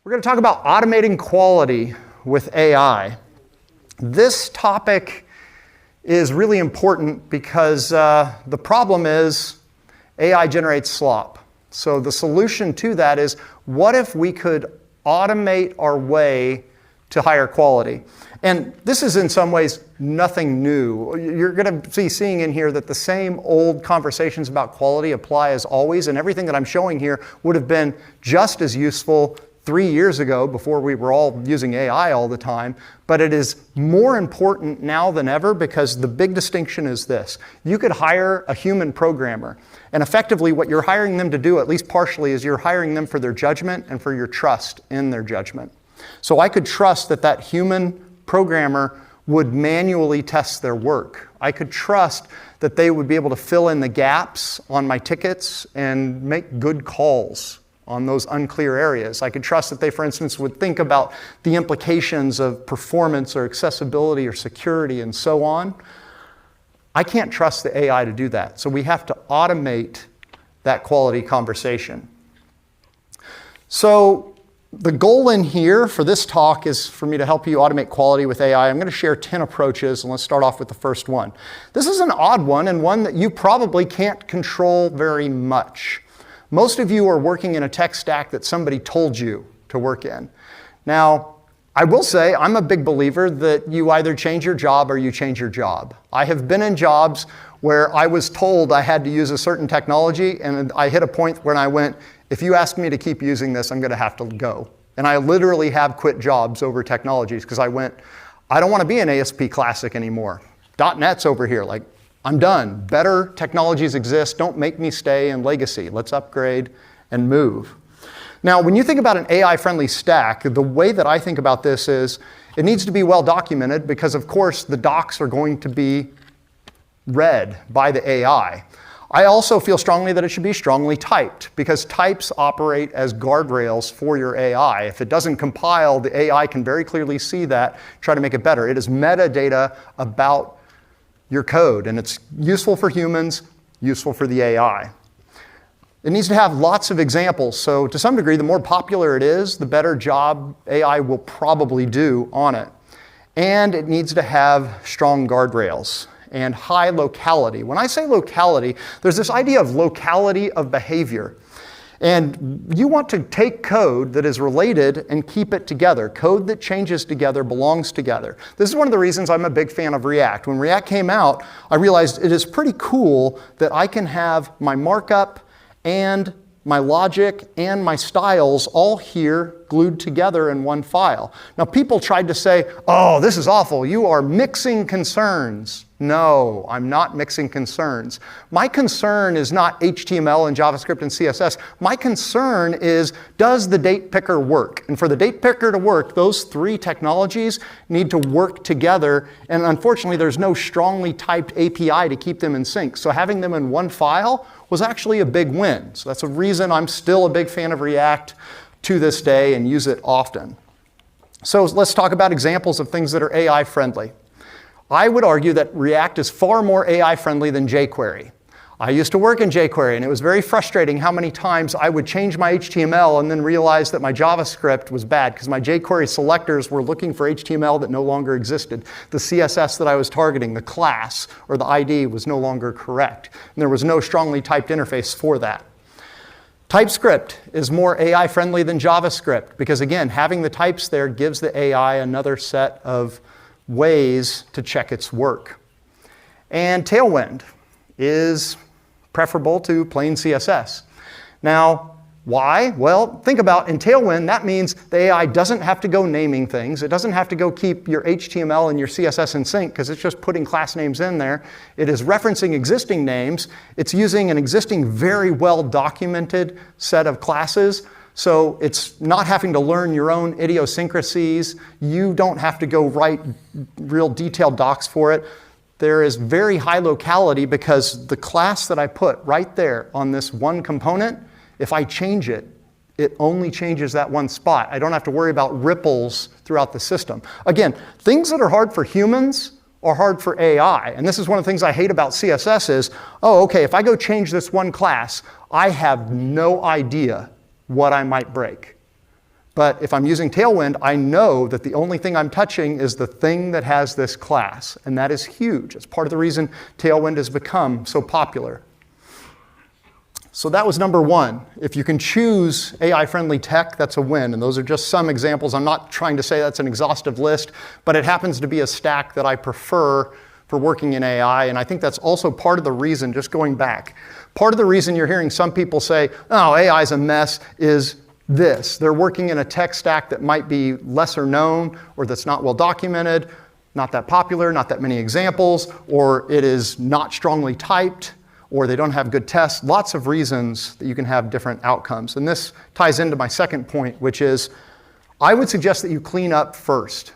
We're going to talk about automating quality with AI. This topic is really important because the problem is AI generates slop. So the solution to that is, what if we could automate our way to higher quality? And this is in some ways nothing new. You're going to be seeing in here that the same old conversations about quality apply as always, and everything that I'm showing here would have been just as useful 3 years ago before we were all using AI all the time. But it is more important now than ever because the big distinction is this. You could hire a human programmer, and effectively what you're hiring them to do, at least partially, is you're hiring them for their judgment and for your trust in their judgment. So I could trust that that human programmer would manually test their work. I could trust that they would be able to fill in the gaps on my tickets and make good calls on those unclear areas. I could trust that they, for instance, would think about the implications of performance or accessibility or security and so on. I can't trust the AI to do that. So we have to automate that quality conversation. So the goal in here for this talk is for me to help you automate quality with AI. I'm going to share 10 approaches, and let's start off with the first one. This is an odd one, and one that you probably can't control very much. Most of you are working in a tech stack that somebody told you to work in. Now, I will say I'm a big believer that you either change your job or you change your job. I have been in jobs where I was told I had to use a certain technology, and I hit a point when I went, if you ask me to keep using this, I'm going to have to go. And I literally have quit jobs over technologies because I went, I don't want to be an ASP Classic anymore. .NET's over here, like, I'm done. Better technologies exist. Don't make me stay in legacy. Let's upgrade and move. Now, when you think about an AI-friendly stack, the way that I think about this is it needs to be well documented because, of course, the docs are going to be read by the AI. I also feel strongly that it should be strongly typed because types operate as guardrails for your AI. If it doesn't compile, the AI can very clearly see that, try to make it better. It is metadata about your code, and it's useful for humans, useful for the AI. It needs to have lots of examples, so to some degree, the more popular it is, the better job AI will probably do on it. And it needs to have strong guardrails and high locality. When I say locality, there's this idea of locality of behavior. And you want to take code that is related and keep it together. Code that changes together belongs together. This is one of the reasons I'm a big fan of React. When React came out, I realized it is pretty cool that I can have my markup and my logic and my styles all here glued together in one file. Now, people tried to say, oh, this is awful. You are mixing concerns. No, I'm not mixing concerns. My concern is not HTML and JavaScript and CSS. My concern is, does the date picker work? And for the date picker to work, those three technologies need to work together. And unfortunately, there's no strongly typed API to keep them in sync. So having them in one file was actually a big win. So that's a reason I'm still a big fan of React to this day and use it often. So let's talk about examples of things that are AI friendly. I would argue that React is far more AI friendly than jQuery. I used to work in jQuery, and it was very frustrating how many times I would change my HTML and then realize that my JavaScript was bad because my jQuery selectors were looking for HTML that no longer existed. The CSS that I was targeting, the class or the ID, was no longer correct. And there was no strongly typed interface for that. TypeScript is more AI friendly than JavaScript because, again, having the types there gives the AI another set of ways to check its work. And Tailwind is preferable to plain CSS. Now, why? Well, think about in Tailwind, that means the AI doesn't have to go naming things. It doesn't have to go keep your HTML and your CSS in sync because it's just putting class names in there. It is referencing existing names. It's using an existing very well documented set of classes. So it's not having to learn your own idiosyncrasies. You don't have to go write real detailed docs for it. There is very high locality because the class that I put right there on this one component, if I change it, it only changes that one spot. I don't have to worry about ripples throughout the system. Again, things that are hard for humans are hard for AI. And this is one of the things I hate about CSS is, oh, okay, if I go change this one class, I have no idea what I might break. But if I'm using Tailwind, I know that the only thing I'm touching is the thing that has this class, and that is huge. It's part of the reason Tailwind has become so popular. So that was number one. If you can choose AI-friendly tech, that's a win. And those are just some examples. I'm not trying to say that's an exhaustive list, but it happens to be a stack that I prefer for working in AI. And I think that's also part of the reason, just going back, part of the reason you're hearing some people say, oh, AI is a mess, is this. They're working in a tech stack that might be lesser known, or that's not well documented, not that popular, not that many examples, or it is not strongly typed, or they don't have good tests. Lots of reasons that you can have different outcomes. And this ties into my second point, which is I would suggest that you clean up first.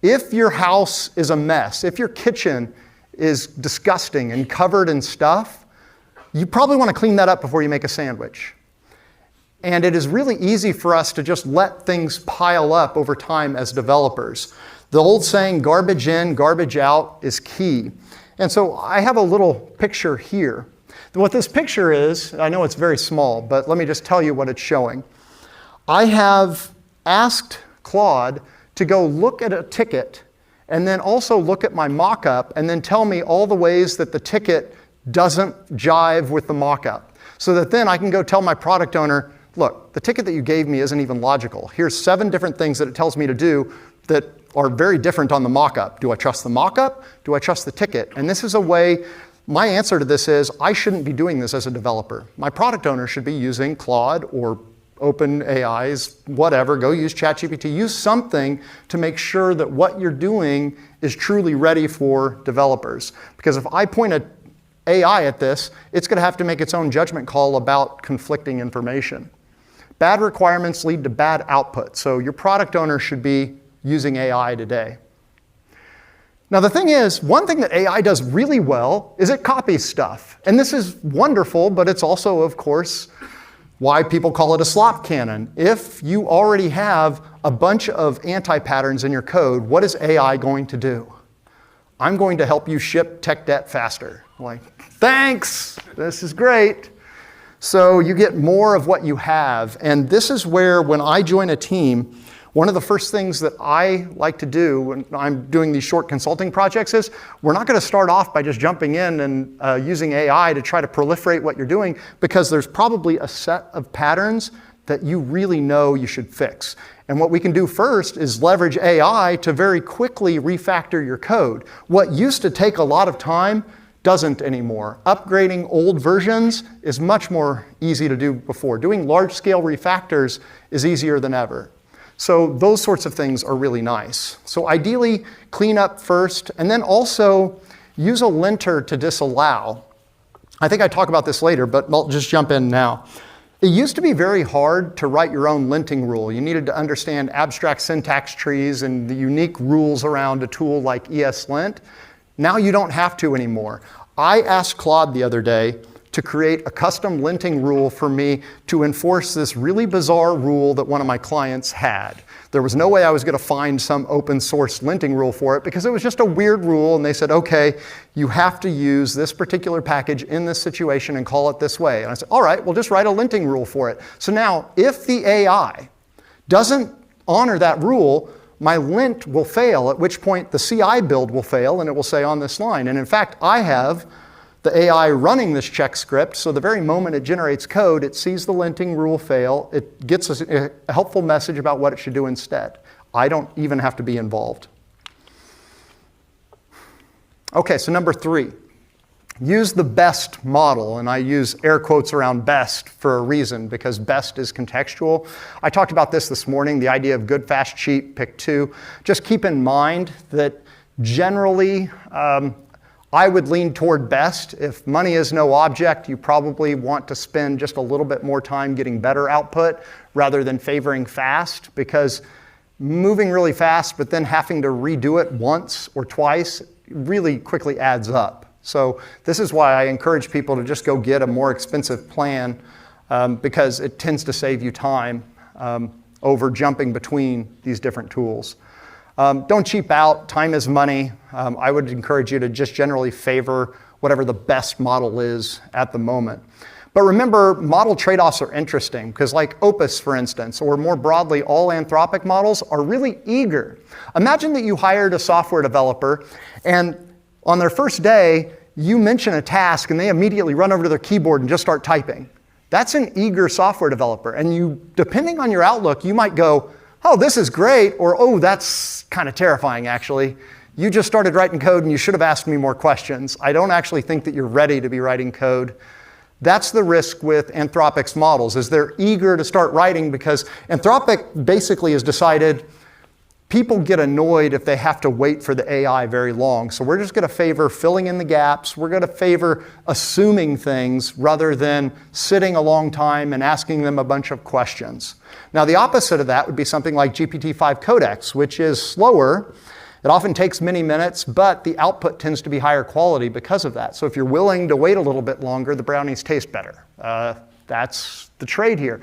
If your house is a mess, if your kitchen is disgusting and covered in stuff, you probably want to clean that up before you make a sandwich. And it is really easy for us to just let things pile up over time as developers. The old saying, garbage in, garbage out, is key. And so I have a little picture here. What this picture is, I know it's very small, but let me just tell you what it's showing. I have asked Claude to go look at a ticket and then also look at my mock-up and then tell me all the ways that the ticket doesn't jive with the mock-up. So that then I can go tell my product owner, look, the ticket that you gave me isn't even logical. Here's 7 different things that it tells me to do that are very different on the mock-up. Do I trust the mock-up? Do I trust the ticket? And this is a way, my answer to this is, I shouldn't be doing this as a developer. My product owner should be using Claude or OpenAI's, whatever, go use ChatGPT. Use something to make sure that what you're doing is truly ready for developers. Because if I point an AI at this, it's going to have to make its own judgment call about conflicting information. Bad requirements lead to bad output. So your product owner should be using AI today. Now the thing is, one thing that AI does really well is it copies stuff. And this is wonderful, but it's also, of course, why people call it a slop cannon. If you already have a bunch of anti-patterns in your code, what is AI going to do? I'm going to help you ship tech debt faster. Like, thanks, this is great. So you get more of what you have. And this is where, when I join a team, one of the first things that I like to do when I'm doing these short consulting projects is, we're not going to start off by just jumping in and using AI to try to proliferate what you're doing, because there's probably a set of patterns that you really know you should fix. And what we can do first is leverage AI to very quickly refactor your code. What used to take a lot of time doesn't anymore. Upgrading old versions is much more easy to do before. Doing large-scale refactors is easier than ever. So those sorts of things are really nice. So ideally, clean up first, and then also use a linter to disallow. I think I talk about this later, but I'll just jump in now. It used to be very hard to write your own linting rule. You needed to understand abstract syntax trees and the unique rules around a tool like ESLint. Now you don't have to anymore. I asked Claude the other day to create a custom linting rule for me to enforce this really bizarre rule that one of my clients had. There was no way I was going to find some open source linting rule for it, because it was just a weird rule, and they said, okay, you have to use this particular package in this situation and call it this way. And I said, all right, we'll just write a linting rule for it. So now, if the AI doesn't honor that rule, my lint will fail, at which point the CI build will fail, and it will say on this line. And in fact, I have the AI running this check script, so the very moment it generates code, it sees the linting rule fail, it gets a helpful message about what it should do instead. I don't even have to be involved. Okay, so number 3, use the best model, and I use air quotes around best for a reason, because best is contextual. I talked about this morning, the idea of good, fast, cheap, pick 2. Just keep in mind that generally, I would lean toward best. If money is no object, you probably want to spend just a little bit more time getting better output rather than favoring fast, because moving really fast but then having to redo it once or twice really quickly adds up. So this is why I encourage people to just go get a more expensive plan, because it tends to save you time over jumping between these different tools. Don't cheap out. Time is money. I would encourage you to just generally favor whatever the best model is at the moment. But remember, model trade-offs are interesting because like Opus, for instance, or more broadly, all Anthropic models are really eager. Imagine that you hired a software developer and on their first day, you mention a task and they immediately run over to their keyboard and just start typing. That's an eager software developer. And you, depending on your outlook, you might go, oh, this is great, or oh, that's kind of terrifying, actually. You just started writing code and you should have asked me more questions. I don't actually think that you're ready to be writing code. That's the risk with Anthropic's models, is they're eager to start writing because Anthropic basically has decided people get annoyed if they have to wait for the AI very long. So we're just going to favor filling in the gaps. We're going to favor assuming things rather than sitting a long time and asking them a bunch of questions. Now, the opposite of that would be something like GPT-5 Codex, which is slower. It often takes many minutes, but the output tends to be higher quality because of that. So if you're willing to wait a little bit longer, the brownies taste better. That's the trade here.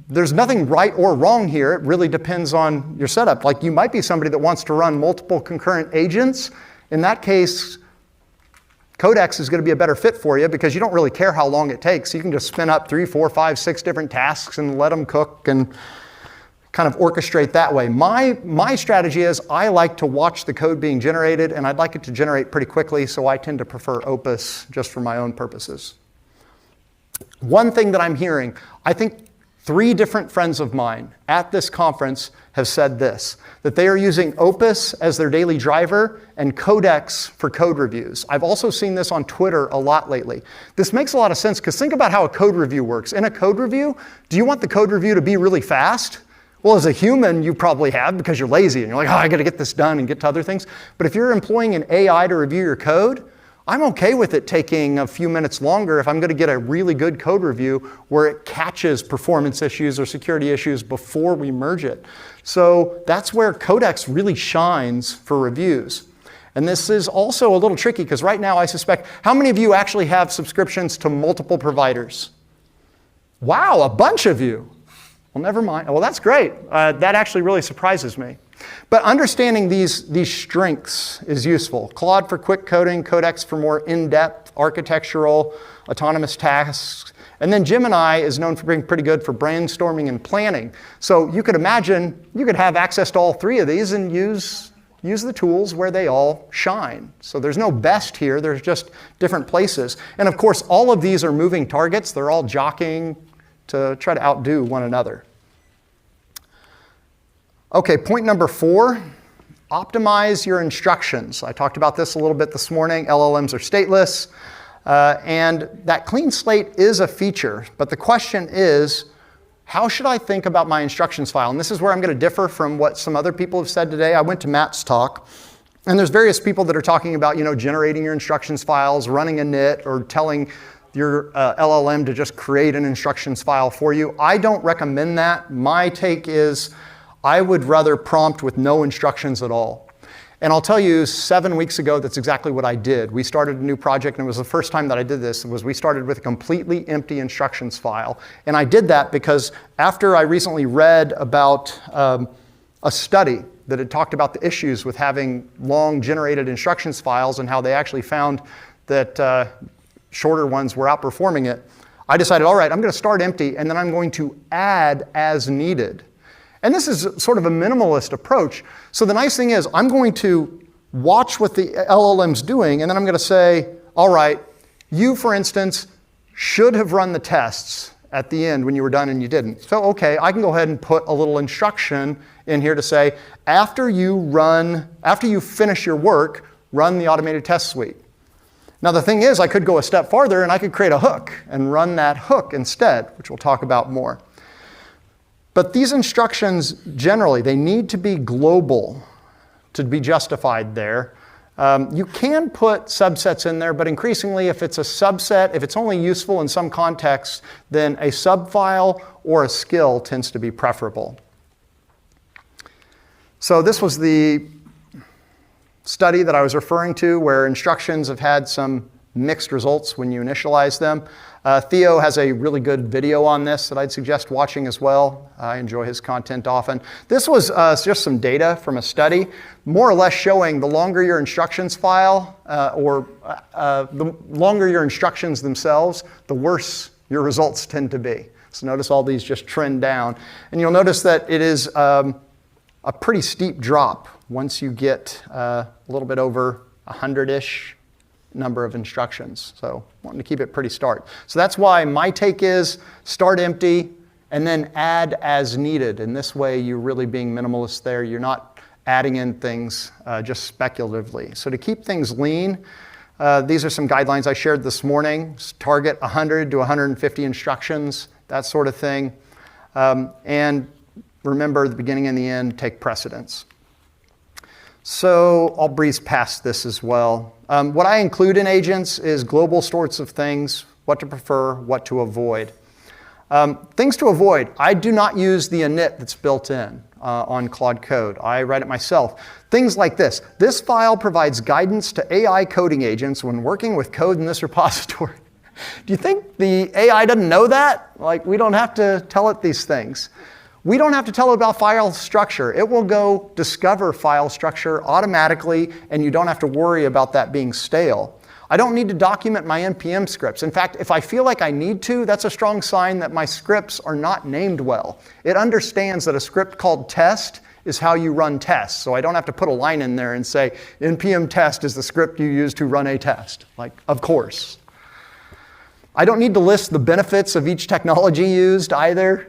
There's nothing right or wrong here. It really depends on your setup. Like you might be somebody that wants to run multiple concurrent agents. In that case, Codex is going to be a better fit for you because you don't really care how long it takes. You can just spin up 3, 4, 5, 6 different tasks and let them cook and kind of orchestrate that way. My strategy is I like to watch the code being generated, and I'd like it to generate pretty quickly, so I tend to prefer Opus just for my own purposes. One thing that I'm hearing, I think 3 different friends of mine at this conference have said this, that they are using Opus as their daily driver and Codex for code reviews. I've also seen this on Twitter a lot lately. This makes a lot of sense because think about how a code review works. In a code review, do you want the code review to be really fast? Well, as a human, you probably have because you're lazy and you're like, oh, I got to get this done and get to other things. But if you're employing an AI to review your code, I'm okay with it taking a few minutes longer if I'm going to get a really good code review where it catches performance issues or security issues before we merge it. So that's where Codex really shines for reviews. And this is also a little tricky because right now I suspect, how many of you actually have subscriptions to multiple providers? Wow, a bunch of you. Well, never mind. Well, that's great. That actually really surprises me. But understanding these strengths is useful. Claude for quick coding, Codex for more in-depth architectural, autonomous tasks. And then Gemini is known for being pretty good for brainstorming and planning. So you could imagine you could have access to all 3 of these and use the tools where they all shine. So there's no best here. There's just different places. And of course, all of these are moving targets. They're all jockeying to try to outdo one another. Okay, point number 4, optimize your instructions. I talked about this a little bit this morning. LLMs are stateless, and that clean slate is a feature. But the question is, how should I think about my instructions file? And this is where I'm going to differ from what some other people have said today. I went to Matt's talk, and there's various people that are talking about, generating your instructions files, running a init, or telling your LLM to just create an instructions file for you. I don't recommend that. My take is I would rather prompt with no instructions at all. And I'll tell you, 7 weeks ago, that's exactly what I did. We started a new project, and it was the first time that I did this. We started with a completely empty instructions file. And I did that because after I recently read about a study that had talked about the issues with having long generated instructions files and how they actually found that shorter ones were outperforming it, I decided, all right, I'm going to start empty, and then I'm going to add as needed. And this is sort of a minimalist approach. So the nice thing is I'm going to watch what the LLM's doing, and then I'm going to say, all right, you, for instance, should have run the tests at the end when you were done and you didn't. So, okay, I can go ahead and put a little instruction in here to say, after you finish your work, run the automated test suite. Now, the thing is, I could go a step farther and I could create a hook and run that hook instead, which we'll talk about more. But these instructions, generally, they need to be global to be justified there. You can put subsets in there, but increasingly, if it's a subset, if it's only useful in some context, then a subfile or a skill tends to be preferable. So this was the study that I was referring to where instructions have had some mixed results when you initialize them. Theo has a really good video on this that I'd suggest watching as well. I enjoy his content often. This was just some data from a study, more or less showing the longer your instructions file, the longer your instructions themselves, the worse your results tend to be. So notice all these just trend down. And you'll notice that it is a pretty steep drop once you get a little bit over 100-ish number of instructions. So wanting to keep it pretty stark. So that's why my take is start empty and then add as needed. And this way you're really being minimalist there. You're not adding in things just speculatively. So to keep things lean, these are some guidelines I shared this morning. Target 100 to 150 instructions, that sort of thing. And remember, the beginning and the end take precedence. So I'll breeze past this as well. What I include in agents is global sorts of things, what to prefer, what to avoid. Things to avoid. I do not use the init that's built in on Claude Code. I write it myself. Things like this. This file provides guidance to AI coding agents when working with code in this repository. Do you think the AI doesn't know that? Like, we don't have to tell it these things. We don't have to tell it about file structure. It will go discover file structure automatically, and you don't have to worry about that being stale. I don't need to document my NPM scripts. In fact, if I feel like I need to, that's a strong sign that my scripts are not named well. It understands that a script called test is how you run tests. So I don't have to put a line in there and say, npm test is the script you use to run a test. Like, of course. I don't need to list the benefits of each technology used either.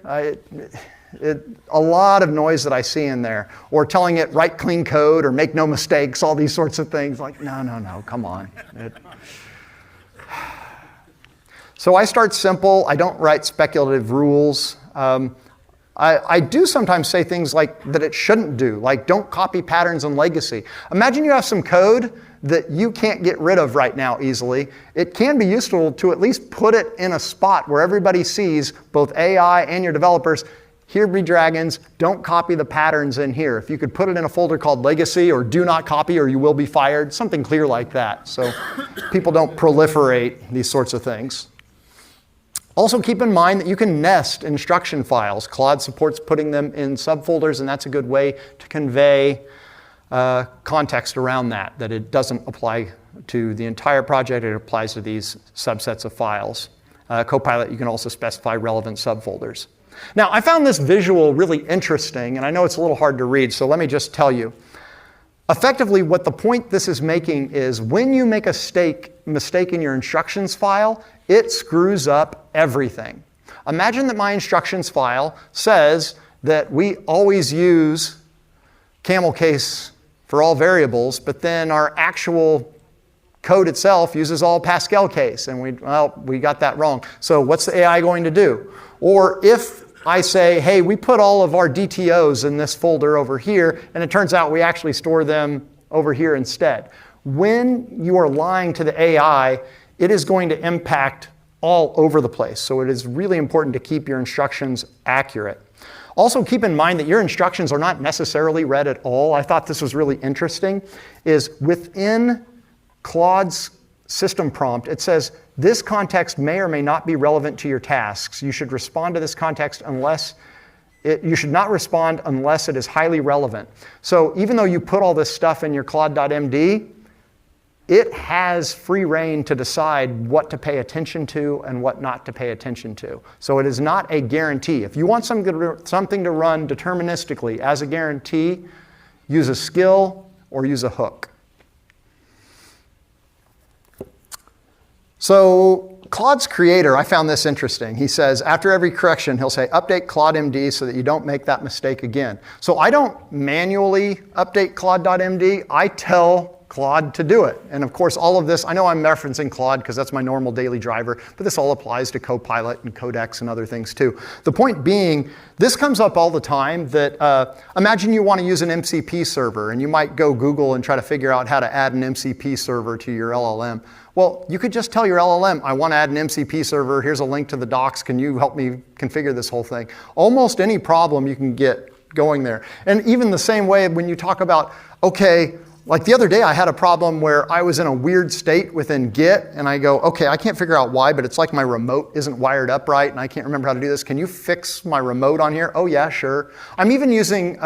A lot of noise that I see in there, or telling it write clean code or make no mistakes, all these sorts of things. Like, no, come on. So I start simple. I don't write speculative rules. I do sometimes say things like that it shouldn't do, like don't copy patterns and legacy. Imagine you have some code that you can't get rid of right now easily. It can be useful to at least put it in a spot where everybody sees, both AI and your developers, here be dragons, don't copy the patterns in here. If you could put it in a folder called legacy or do not copy or you will be fired, something clear like that. So people don't proliferate these sorts of things. Also keep in mind that you can nest instruction files. Claude supports putting them in subfolders, and that's a good way to convey context around that it doesn't apply to the entire project, it applies to these subsets of files. Copilot, you can also specify relevant subfolders. Now, I found this visual really interesting, and I know it's a little hard to read, so let me just tell you. Effectively, what the point this is making is when you make a mistake in your instructions file, it screws up everything. Imagine that my instructions file says that we always use camel case for all variables, but then our actual code itself uses all Pascal case, and we got that wrong. So what's the AI going to do? Or if I say, hey, we put all of our DTOs in this folder over here, and it turns out we actually store them over here instead. When you are lying to the AI, it is going to impact all over the place. So it is really important to keep your instructions accurate. Also keep in mind that your instructions are not necessarily read at all. I thought this was really interesting, is within Claude's system prompt, it says, this context may or may not be relevant to your tasks. You should respond to this context you should not respond unless it is highly relevant. So even though you put all this stuff in your Claude.md, it has free rein to decide what to pay attention to and what not to pay attention to. So it is not a guarantee. If you want something to run deterministically as a guarantee, use a skill or use a hook. So Claude's creator, I found this interesting. He says, after every correction, he'll say, update Claude.md so that you don't make that mistake again. So I don't manually update Claude.md. I tell Claude to do it. And of course, all of this, I know I'm referencing Claude because that's my normal daily driver, but this all applies to Copilot and Codex and other things too. The point being, this comes up all the time that imagine you want to use an MCP server, and you might go Google and try to figure out how to add an MCP server to your LLM. Well, you could just tell your LLM, I want to add an MCP server. Here's a link to the docs. Can you help me configure this whole thing? Almost any problem you can get going there. And even the same way when you talk about, okay, like the other day, I had a problem where I was in a weird state within Git, and I go, okay, I can't figure out why, but it's like my remote isn't wired up right, and I can't remember how to do this. Can you fix my remote on here? Oh yeah, sure. I'm even using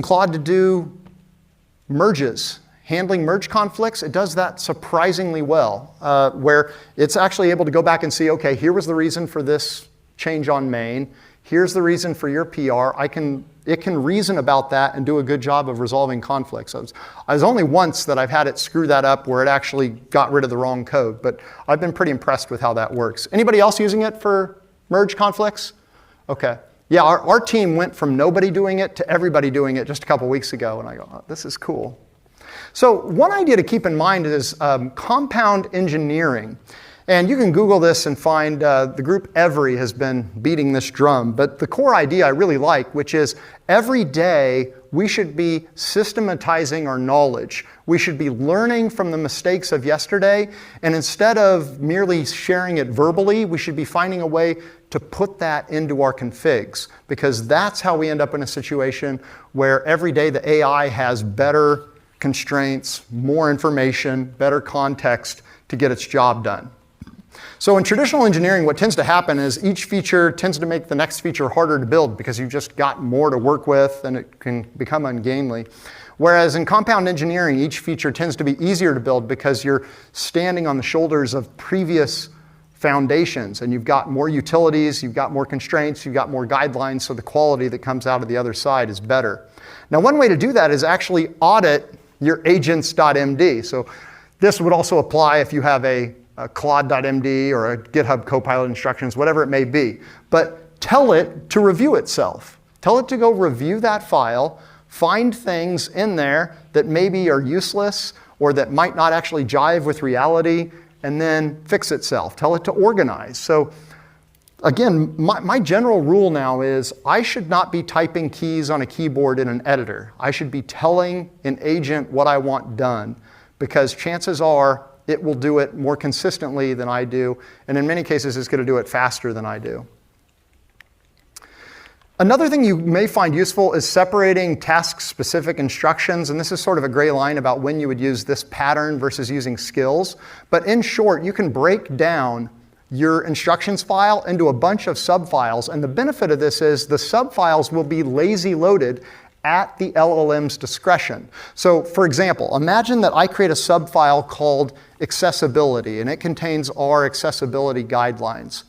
Claude to do merges, handling merge conflicts. It does that surprisingly well, where it's actually able to go back and see, okay, here was the reason for this change on main. Here's the reason for your PR. It can reason about that and do a good job of resolving conflicts. I was only once that I've had it screw that up where it actually got rid of the wrong code, but I've been pretty impressed with how that works. Anybody else using it for merge conflicts? Okay. Yeah, our team went from nobody doing it to everybody doing it just a couple weeks ago, and I go, oh, this is cool. So one idea to keep in mind is compound engineering. And you can Google this and find the group Every has been beating this drum. But the core idea I really like, which is every day we should be systematizing our knowledge. We should be learning from the mistakes of yesterday. And instead of merely sharing it verbally, we should be finding a way to put that into our configs. Because that's how we end up in a situation where every day the AI has better constraints, more information, better context to get its job done. So in traditional engineering, what tends to happen is each feature tends to make the next feature harder to build because you've just got more to work with and it can become ungainly. Whereas in compound engineering, each feature tends to be easier to build because you're standing on the shoulders of previous foundations and you've got more utilities, you've got more constraints, you've got more guidelines, so the quality that comes out of the other side is better. Now, one way to do that is actually audit your agents.md. So this would also apply if you have a Claude.md or a GitHub Copilot instructions, whatever it may be. But tell it to review itself. Tell it to go review that file, find things in there that maybe are useless or that might not actually jive with reality, and then fix itself. Tell it to organize. So again, my general rule now is I should not be typing keys on a keyboard in an editor. I should be telling an agent what I want done, because chances are it will do it more consistently than I do, and in many cases it's going to do it faster than I do. Another thing you may find useful is separating task-specific instructions, and this is sort of a gray line about when you would use this pattern versus using skills. But in short, you can break down your instructions file into a bunch of subfiles, and the benefit of this is the subfiles will be lazy loaded at the LLM's discretion. So for example, imagine that I create a subfile called accessibility, and it contains our accessibility guidelines.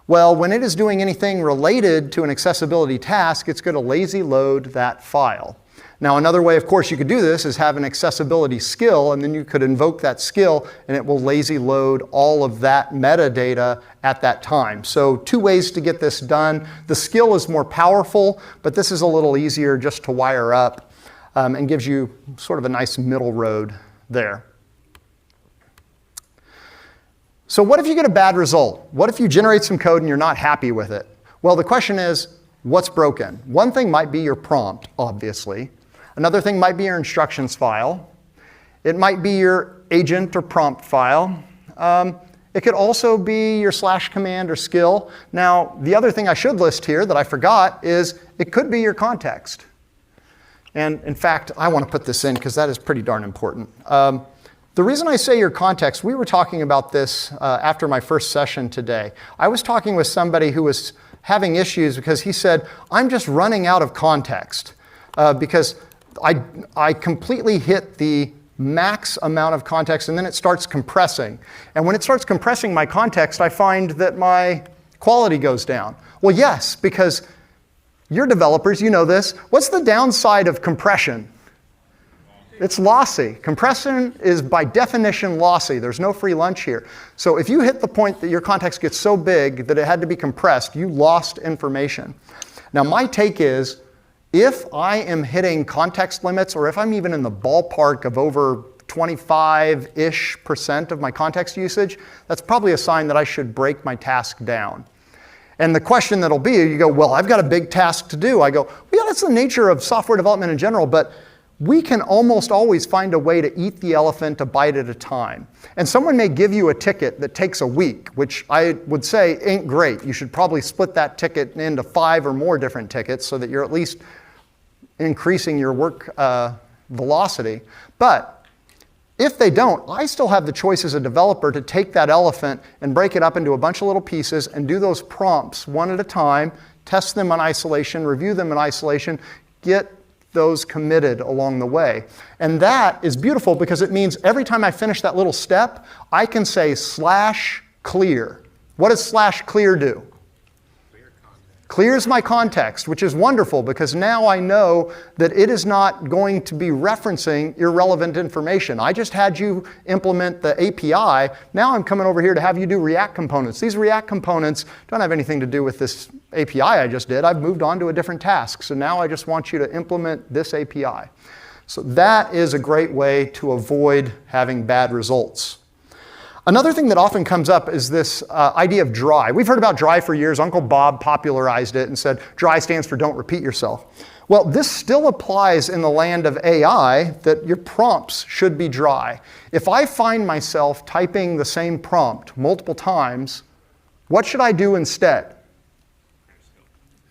Well, when it is doing anything related to an accessibility task, it's going to lazy load that file. Now, another way, of course, you could do this is have an accessibility skill, and then you could invoke that skill, and it will lazy load all of that metadata at that time. So 2 ways to get this done. The skill is more powerful, but this is a little easier just to wire up and gives you sort of a nice middle road there. So what if you get a bad result? What if you generate some code and you're not happy with it? Well, the question is, what's broken? One thing might be your prompt, obviously. Another thing might be your instructions file. It might be your agent or prompt file. It could also be your / command or skill. Now, the other thing I should list here that I forgot is it could be your context. And in fact, I want to put this in because that is pretty darn important. The reason I say your context, we were talking about this after my first session today. I was talking with somebody who was having issues because he said, I'm just running out of context because I completely hit the max amount of context and then it starts compressing. And when it starts compressing my context, I find that my quality goes down. Well, yes, because you're developers, you know this. What's the downside of compression? It's lossy. Compression is by definition lossy. There's no free lunch here. So if you hit the point that your context gets so big that it had to be compressed, you lost information. Now my take is, if I am hitting context limits, or if I'm even in the ballpark of over 25-ish% of my context usage, that's probably a sign that I should break my task down. And the question that'll be, you go, well, I've got a big task to do. I go, well, yeah, that's the nature of software development in general, but we can almost always find a way to eat the elephant a bite at a time. And someone may give you a ticket that takes a week, which I would say ain't great. You should probably split that ticket into 5 or more different tickets so that you're at least increasing your work velocity. But if they don't, I still have the choice as a developer to take that elephant and break it up into a bunch of little pieces and do those prompts one at a time, test them in isolation, review them in isolation, get those committed along the way. And that is beautiful because it means every time I finish that little step, I can say /clear. What does /clear do? Clears my context, which is wonderful because now I know that it is not going to be referencing irrelevant information. I just had you implement the API. Now I'm coming over here to have you do React components. These React components don't have anything to do with this API I just did. I've moved on to a different task. So now I just want you to implement this API. So that is a great way to avoid having bad results. Another thing that often comes up is this idea of dry. We've heard about dry for years. Uncle Bob popularized it and said dry stands for don't repeat yourself. Well, this still applies in the land of AI, that your prompts should be dry. If I find myself typing the same prompt multiple times, what should I do instead?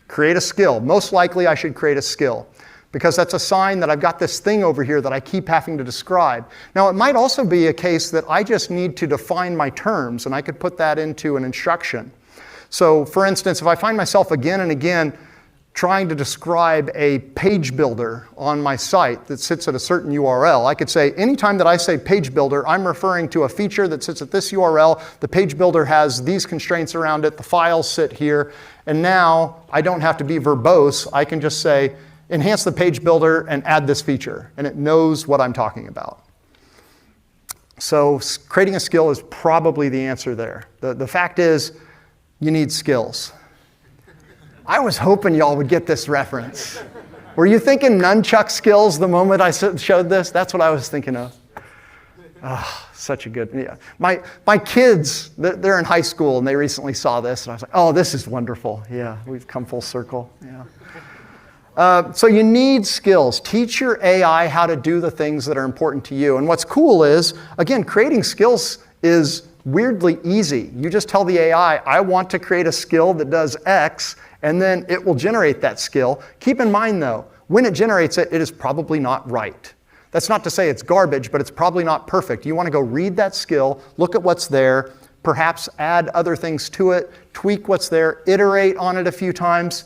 Create a skill. Most likely I should create a skill, because that's a sign that I've got this thing over here that I keep having to describe. Now, it might also be a case that I just need to define my terms, and I could put that into an instruction. So, for instance, if I find myself again and again trying to describe a page builder on my site that sits at a certain URL, I could say, anytime that I say page builder, I'm referring to a feature that sits at this URL. The page builder has these constraints around it. The files sit here. And now I don't have to be verbose. I can just say, enhance the page builder and add this feature, and it knows what I'm talking about. So creating a skill is probably the answer there. The fact is, you need skills. I was hoping y'all would get this reference. Were you thinking nunchuck skills the moment I showed this? That's what I was thinking of. Oh, such a good, yeah. My kids, they're in high school, and they recently saw this, and I was like, oh, this is wonderful. Yeah, we've come full circle. Yeah. So you need skills. Teach your AI how to do the things that are important to you. And what's cool is, again, creating skills is weirdly easy. You just tell the AI, I want to create a skill that does X, and then it will generate that skill. Keep in mind, though, when it generates it, it is probably not right. That's not to say it's garbage, but it's probably not perfect. You want to go read that skill, look at what's there, perhaps add other things to it, tweak what's there, iterate on it a few times.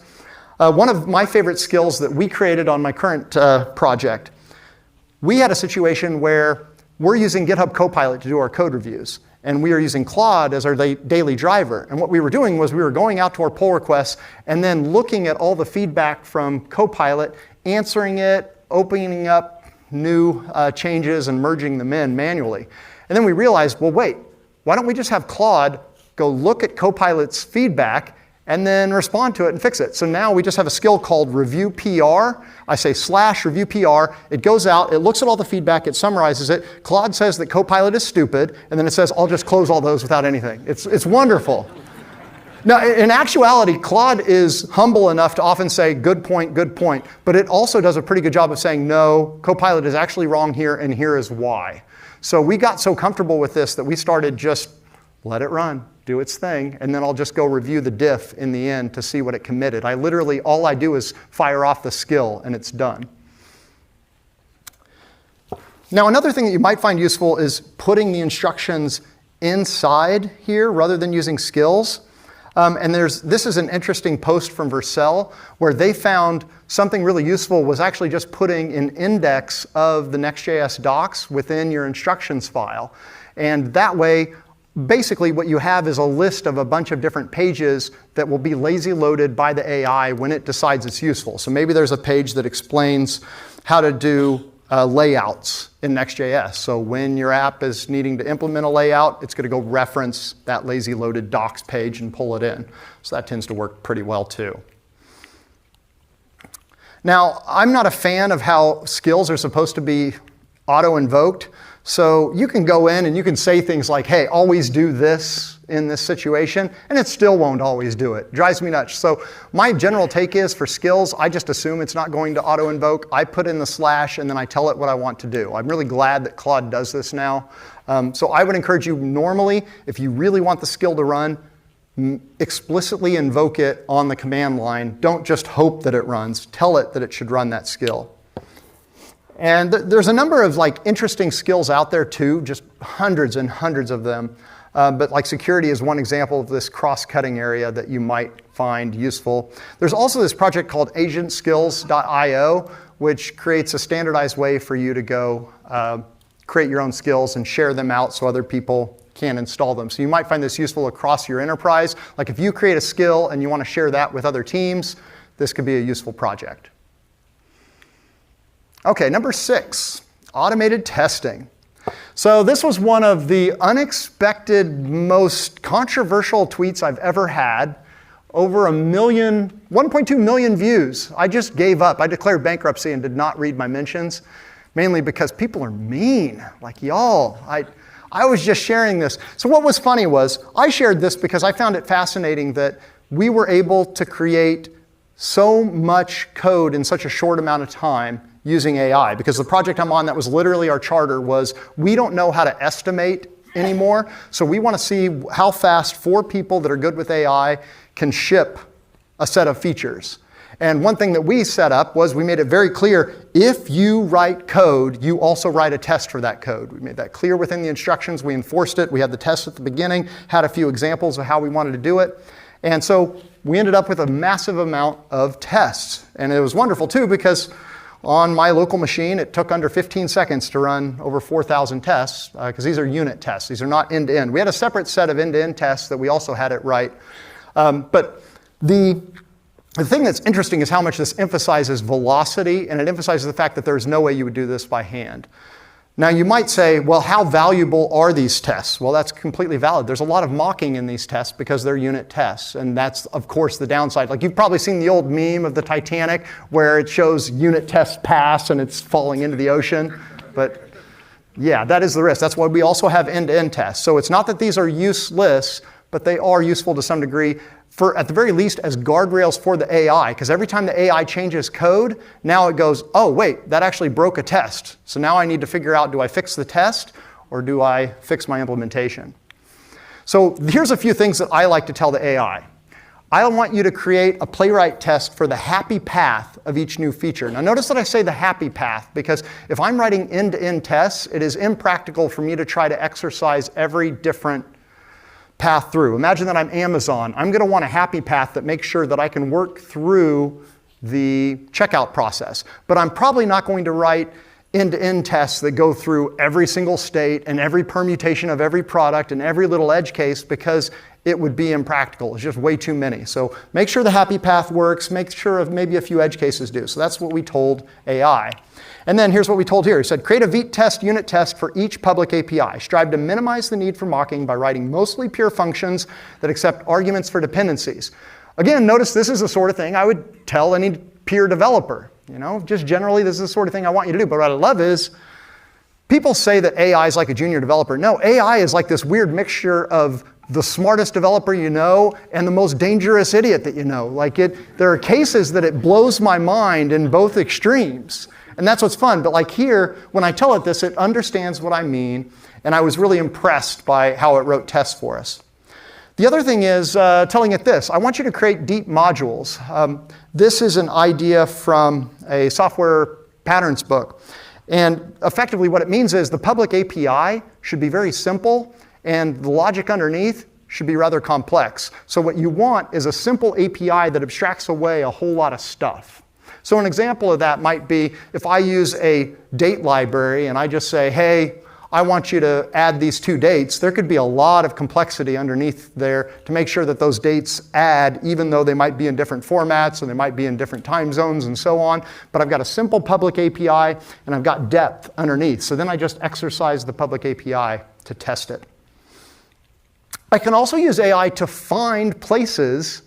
One of my favorite skills that we created on my current project, we had a situation where we're using GitHub Copilot to do our code reviews, and we are using Claude as our daily driver. And what we were doing was we were going out to our pull requests and then looking at all the feedback from Copilot, answering it, opening up new changes and merging them in manually. And then we realized, well, wait, why don't we just have Claude go look at Copilot's feedback and then respond to it and fix it. So now we just have a skill called review PR. I say /review PR. It goes out, it looks at all the feedback, it summarizes it. Claude says that Copilot is stupid, and then it says, I'll just close all those without anything. It's wonderful. Now, in actuality, Claude is humble enough to often say, good point, but it also does a pretty good job of saying, no, Copilot is actually wrong here, and here is why. So we got so comfortable with this that we started just let it run, do its thing, and then I'll just go review the diff in the end to see what it committed. All I do is fire off the skill, and it's done. Now, another thing that you might find useful is putting the instructions inside here rather than using skills. And this is an interesting post from Vercel where they found something really useful was actually just putting an index of the Next.js docs within your instructions file. And that way, basically what you have is a list of a bunch of different pages that will be lazy loaded by the AI when it decides it's useful. So maybe there's a page that explains how to do layouts in Next.js. So when your app is needing to implement a layout, it's going to go reference that lazy loaded docs page and pull it in. So that tends to work pretty well too. Now, I'm not a fan of how skills are supposed to be auto-invoked. So you can go in and you can say things like, hey, always do this in this situation, and it still won't always do it. Drives me nuts. So my general take is for skills, I just assume it's not going to auto-invoke. I put in the / and then I tell it what I want to do. I'm really glad that Claude does this now. So I would encourage you normally, if you really want the skill to run, explicitly invoke it on the command line. Don't just hope that it runs. Tell it that it should run that skill. And there's a number of like interesting skills out there too, just hundreds and hundreds of them. But like security is one example of this cross-cutting area that you might find useful. There's also this project called agentskills.io, which creates a standardized way for you to go create your own skills and share them out so other people can install them. So you might find this useful across your enterprise. Like if you create a skill and you want to share that with other teams, this could be a useful project. Okay, number 6, automated testing. So this was one of the unexpected, most controversial tweets I've ever had. Over 1.2 million views. I just gave up. I declared bankruptcy and did not read my mentions, mainly because people are mean, like y'all. I was just sharing this. So what was funny was I shared this because I found it fascinating that we were able to create so much code in such a short amount of time using AI, because the project I'm on that was literally our charter was we don't know how to estimate anymore, so we want to see how fast 4 people that are good with AI can ship a set of features. And one thing that we set up was we made it very clear, if you write code, you also write a test for that code. We made that clear within the instructions, we enforced it, we had the test at the beginning, had a few examples of how we wanted to do it. And so we ended up with a massive amount of tests. And it was wonderful too, because on my local machine, it took under 15 seconds to run over 4,000 tests, because these are unit tests. These are not end-to-end. We had a separate set of end-to-end tests that we also had it right. But the thing that's interesting is how much this emphasizes velocity, and it emphasizes the fact that there's no way you would do this by hand. Now you might say, well, how valuable are these tests? Well, that's completely valid. There's a lot of mocking in these tests because they're unit tests, and that's, of course, the downside. Like you've probably seen the old meme of the Titanic where it shows unit test pass and it's falling into the ocean. But yeah, that is the risk. That's why we also have end-to-end tests. So it's not that these are useless, but they are useful to some degree, for at the very least as guardrails for the AI, because every time the AI changes code, now it goes, oh wait, that actually broke a test. So now I need to figure out, do I fix the test or do I fix my implementation? So here's a few things that I like to tell the AI. I want you to create a playwright test for the happy path of each new feature. Now notice that I say the happy path, because if I'm writing end-to-end tests, it is impractical for me to try to exercise every different path through. Imagine that I'm Amazon. I'm going to want a happy path that makes sure that I can work through the checkout process. But I'm probably not going to write end-to-end tests that go through every single state and every permutation of every product and every little edge case, because it would be impractical. It's just way too many. So make sure the happy path works. Make sure of maybe a few edge cases do. So that's what we told AI. And then here's what we told here. He said, create a Vite test unit test for each public API. Strive to minimize the need for mocking by writing mostly pure functions that accept arguments for dependencies. Again, notice this is the sort of thing I would tell any peer developer. You know, just generally, this is the sort of thing I want you to do. But what I love is, people say that AI is like a junior developer. No, AI is like this weird mixture of the smartest developer you know and the most dangerous idiot that you know. Like there are cases that it blows my mind in both extremes. And that's what's fun. But like here, when I tell it this, it understands what I mean. And I was really impressed by how it wrote tests for us. The other thing is telling it this. I want you to create deep modules. This is an idea from a software patterns book. And effectively what it means is the public API should be very simple, and the logic underneath should be rather complex. So what you want is a simple API that abstracts away a whole lot of stuff. So an example of that might be if I use a date library and I just say, hey, I want you to add these 2 dates, there could be a lot of complexity underneath there to make sure that those dates add, even though they might be in different formats and they might be in different time zones and so on. But I've got a simple public API and I've got depth underneath. So then I just exercise the public API to test it. I can also use AI to find places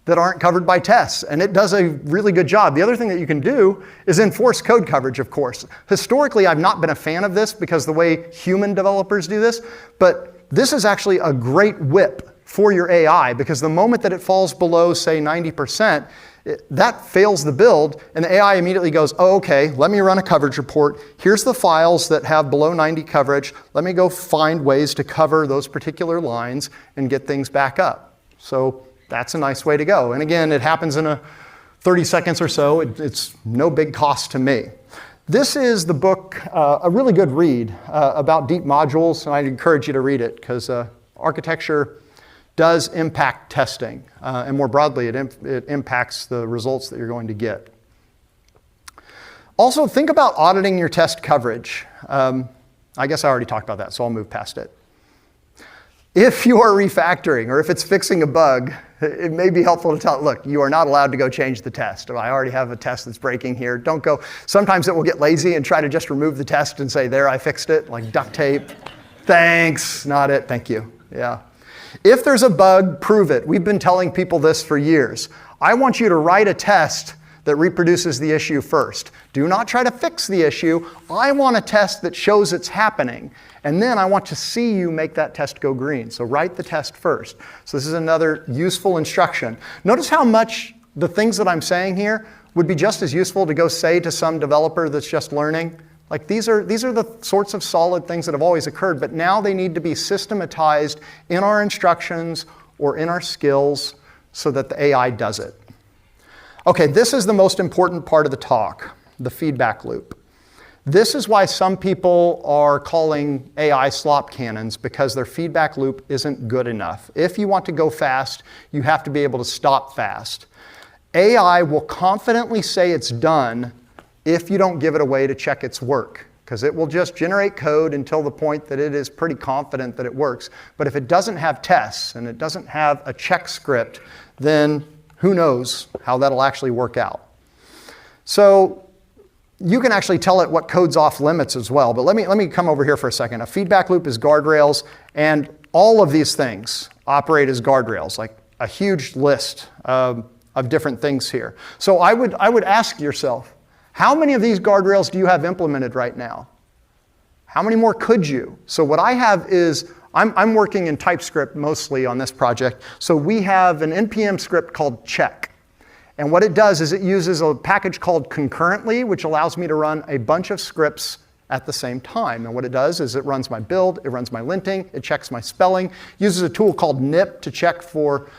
that aren't covered by tests, and it does a really good job. The other thing that you can do is enforce code coverage, of course. Historically, I've not been a fan of this because the way human developers do this, but this is actually a great whip for your AI, because the moment that it falls below, say, 90%, that fails the build, and the AI immediately goes, oh, okay, let me run a coverage report. Here's the files that have below 90 coverage. Let me go find ways to cover those particular lines and get things back up. So that's a nice way to go. And again, it happens in 30 seconds or so. It's no big cost to me. This is the book, a really good read about deep modules, and I'd encourage you to read it because architecture does impact testing, and more broadly, it impacts the results that you're going to get. Also, think about auditing your test coverage. I guess I already talked about that, so I'll move past it. If you are refactoring or if it's fixing a bug, it may be helpful to tell, look, you are not allowed to go change the test. I already have a test that's breaking here. Don't go. Sometimes it will get lazy and try to just remove the test and say, there, I fixed it, like duct tape. Thanks, not it, thank you. Yeah. If there's a bug, prove it. We've been telling people this for years. I want you to write a test that reproduces the issue first. Do not try to fix the issue. I want a test that shows it's happening. And then I want to see you make that test go green. So write the test first. So this is another useful instruction. Notice how much the things that I'm saying here would be just as useful to go say to some developer that's just learning. Like these are the sorts of solid things that have always occurred, but now they need to be systematized in our instructions or in our skills so that the AI does it. Okay, this is the most important part of the talk, the feedback loop. This is why some people are calling AI slop cannons, because their feedback loop isn't good enough. If you want to go fast, you have to be able to stop fast. AI will confidently say it's done if you don't give it a way to check its work, because it will just generate code until the point that it is pretty confident that it works. But if it doesn't have tests and it doesn't have a check script, then who knows how that'll actually work out. So you can actually tell it what code's off limits as well. But let me come over here for a second. A feedback loop is guardrails, and all of these things operate as guardrails, like a huge list of different things here. So I would ask yourself, how many of these guardrails do you have implemented right now? How many more could you? So what I have is, I'm working in TypeScript mostly on this project. So we have an NPM script called check. And what it does is it uses a package called concurrently, which allows me to run a bunch of scripts at the same time. And what it does is it runs my build, it runs my linting, it checks my spelling, uses a tool called nip to check for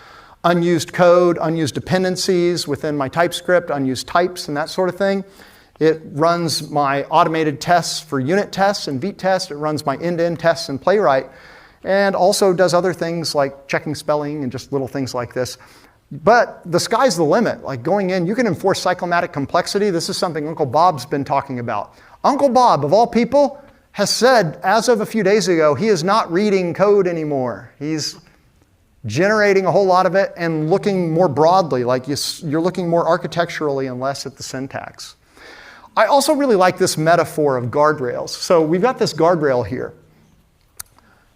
unused code, unused dependencies within my TypeScript, unused types, and that sort of thing. It runs my automated tests for unit tests and beat tests. It runs my end-to-end tests in Playwright, and also does other things like checking spelling and just little things like this. But the sky's the limit. Like going in, you can enforce cyclomatic complexity. This is something Uncle Bob's been talking about. Uncle Bob, of all people, has said, as of a few days ago, he is not reading code anymore. He's generating a whole lot of it and looking more broadly, like you're looking more architecturally and less at the syntax. I also really like this metaphor of guardrails. So we've got this guardrail here.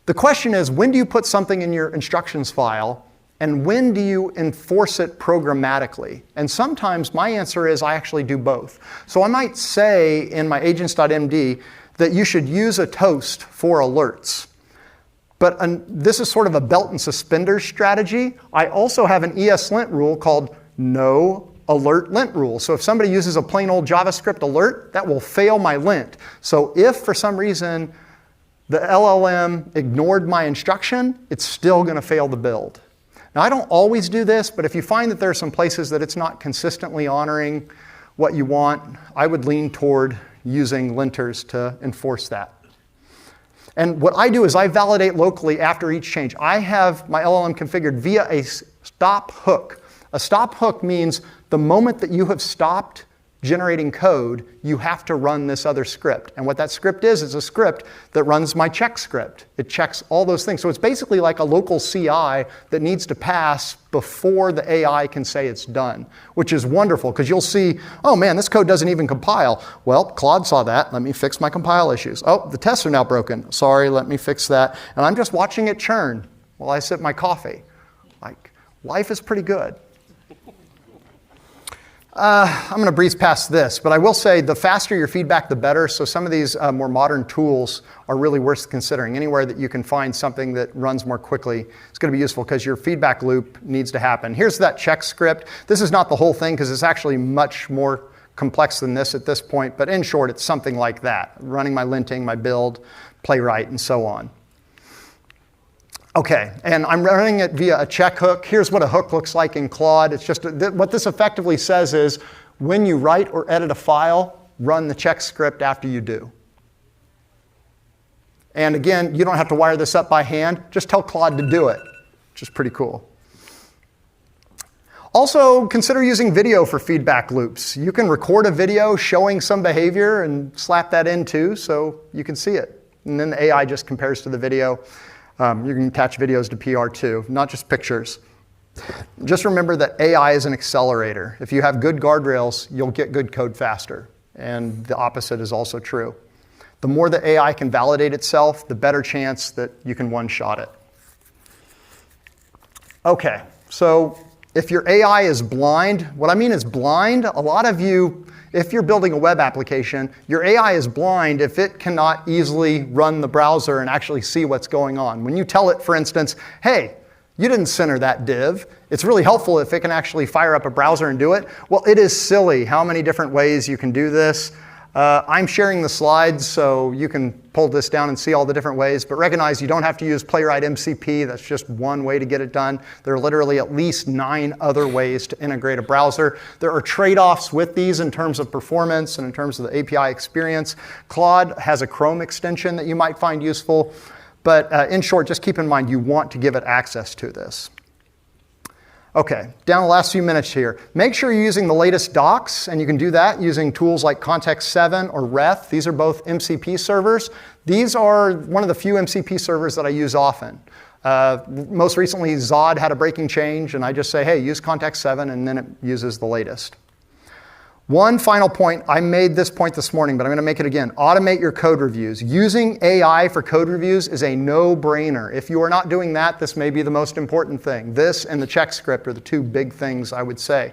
The question is, when do you put something in your instructions file, and when do you enforce it programmatically? And sometimes my answer is I actually do both. So I might say in my agents.md that you should use a toast for alerts. But this is sort of a belt and suspenders strategy. I also have an ESLint rule called no alert lint rule. So if somebody uses a plain old JavaScript alert, that will fail my lint. So if for some reason the LLM ignored my instruction, it's still going to fail the build. Now, I don't always do this, but if you find that there are some places that it's not consistently honoring what you want, I would lean toward using linters to enforce that. And what I do is I validate locally after each change. I have my LLM configured via a stop hook. A stop hook means the moment that you have stopped generating code, you have to run this other script. And what that script is a script that runs my check script. It checks all those things. So it's basically like a local CI that needs to pass before the AI can say it's done, which is wonderful because you'll see, oh man, this code doesn't even compile. Well, Claude saw that. Let me fix my compile issues. Oh, the tests are now broken. Sorry, let me fix that. And I'm just watching it churn while I sip my coffee. Like, life is pretty good. I'm going to breeze past this, but I will say the faster your feedback, the better. So some of these more modern tools are really worth considering. Anywhere that you can find something that runs more quickly, it's going to be useful because your feedback loop needs to happen. Here's that check script. This is not the whole thing because it's actually much more complex than this at this point, but in short, it's something like that. Running my linting, my build, Playwright, and so on. Okay, and I'm running it via a check hook. Here's what a hook looks like in Claude. It's just what this effectively says is when you write or edit a file, run the check script after you do. And again, you don't have to wire this up by hand. Just tell Claude to do it, which is pretty cool. Also, consider using video for feedback loops. You can record a video showing some behavior and slap that in too so you can see it. And then the AI just compares to the video. You can attach videos to PR too, not just pictures. Just remember that AI is an accelerator. If you have good guardrails, you'll get good code faster. And the opposite is also true. The more the AI can validate itself, the better chance that you can one-shot it. Okay, so if your AI is blind, what I mean is blind, a lot of you, if you're building a web application, your AI is blind if it cannot easily run the browser and actually see what's going on. When you tell it, for instance, hey, you didn't center that div. It's really helpful if it can actually fire up a browser and do it. Well, it is silly how many different ways you can do this. I'm sharing the slides, so you can pull this down and see all the different ways, but recognize you don't have to use Playwright MCP. That's just one way to get it done. There are literally at least 9 other ways to integrate a browser. There are trade-offs with these in terms of performance and in terms of the API experience. Claude has a Chrome extension that you might find useful, but in short, just keep in mind you want to give it access to this. Okay, down the last few minutes here. Make sure you're using the latest docs, and you can do that using tools like Context7 or Reth. These are both MCP servers. These are one of the few MCP servers that I use often. Most recently, Zod had a breaking change, and I just say, hey, use Context7, and then it uses the latest. One final point, I made this point this morning, but I'm going to make it again. Automate your code reviews. Using AI for code reviews is a no-brainer. If you are not doing that, this may be the most important thing. This and the check script are the 2 big things I would say.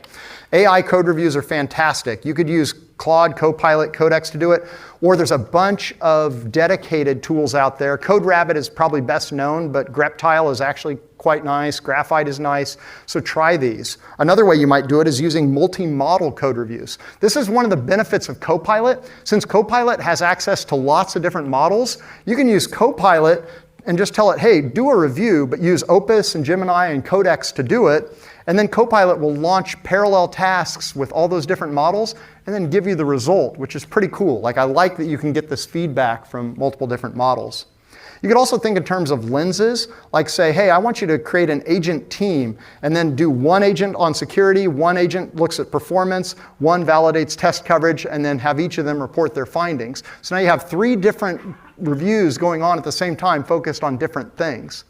AI code reviews are fantastic. You could use Claude, Copilot, Codex to do it, or there's a bunch of dedicated tools out there. CodeRabbit is probably best known, but Greptile is actually quite nice. Graphite is nice, so try these. Another way you might do it is using multi-model code reviews. This is one of the benefits of Copilot. Since Copilot has access to lots of different models, you can use Copilot and just tell it, hey, do a review, but use Opus and Gemini and Codex to do it. And then Copilot will launch parallel tasks with all those different models and then give you the result, which is pretty cool. Like, I like that you can get this feedback from multiple different models. You could also think in terms of lenses, like say, hey, I want you to create an agent team and then do one agent on security, one agent looks at performance, one validates test coverage, and then have each of them report their findings. So now you have 3 different reviews going on at the same time focused on different things.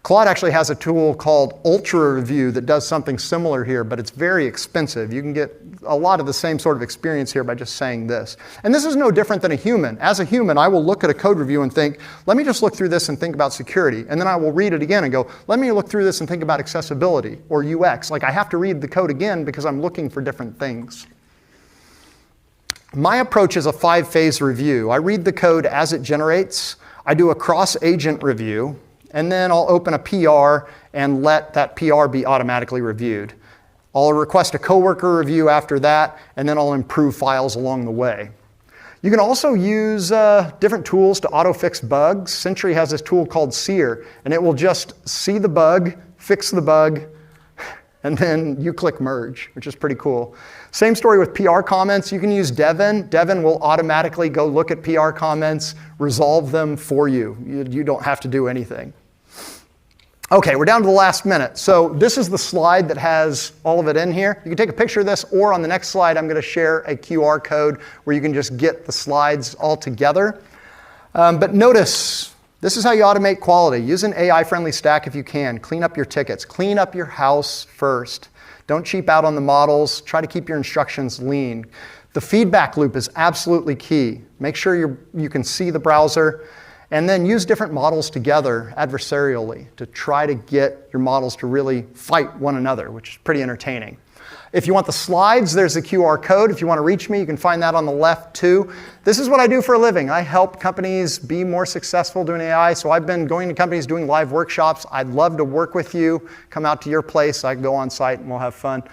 Claude actually has a tool called Ultra Review that does something similar here, but it's very expensive. You can get a lot of the same sort of experience here by just saying this. And this is no different than a human. As a human, I will look at a code review and think, let me just look through this and think about security. And then I will read it again and go, let me look through this and think about accessibility or UX. Like, I have to read the code again because I'm looking for different things. My approach is a 5-phase review. I read the code as it generates. I do a cross-agent review. And then I'll open a PR and let that PR be automatically reviewed. I'll request a coworker review after that, and then I'll improve files along the way. You can also use different tools to auto-fix bugs. Sentry has this tool called Seer, and it will just see the bug, fix the bug, and then you click merge, which is pretty cool. Same story with PR comments. You can use Devin. Devin will automatically go look at PR comments, resolve them for you. You don't have to do anything. Okay, we're down to the last minute. So this is the slide that has all of it in here. You can take a picture of this, or on the next slide, I'm going to share a QR code where you can just get the slides all together. But notice, this is how you automate quality. Use an AI-friendly stack if you can. Clean up your tickets. Clean up your house first. Don't cheap out on the models. Try to keep your instructions lean. The feedback loop is absolutely key. Make sure you can see the browser. And then use different models together adversarially to try to get your models to really fight one another, which is pretty entertaining. If you want the slides, there's a QR code. If you want to reach me, you can find that on the left too. This is what I do for a living. I help companies be more successful doing AI. So I've been going to companies doing live workshops. I'd love to work with you. Come out to your place. I can go on site and we'll have fun.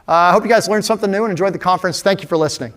I hope you guys learned something new and enjoyed the conference. Thank you for listening.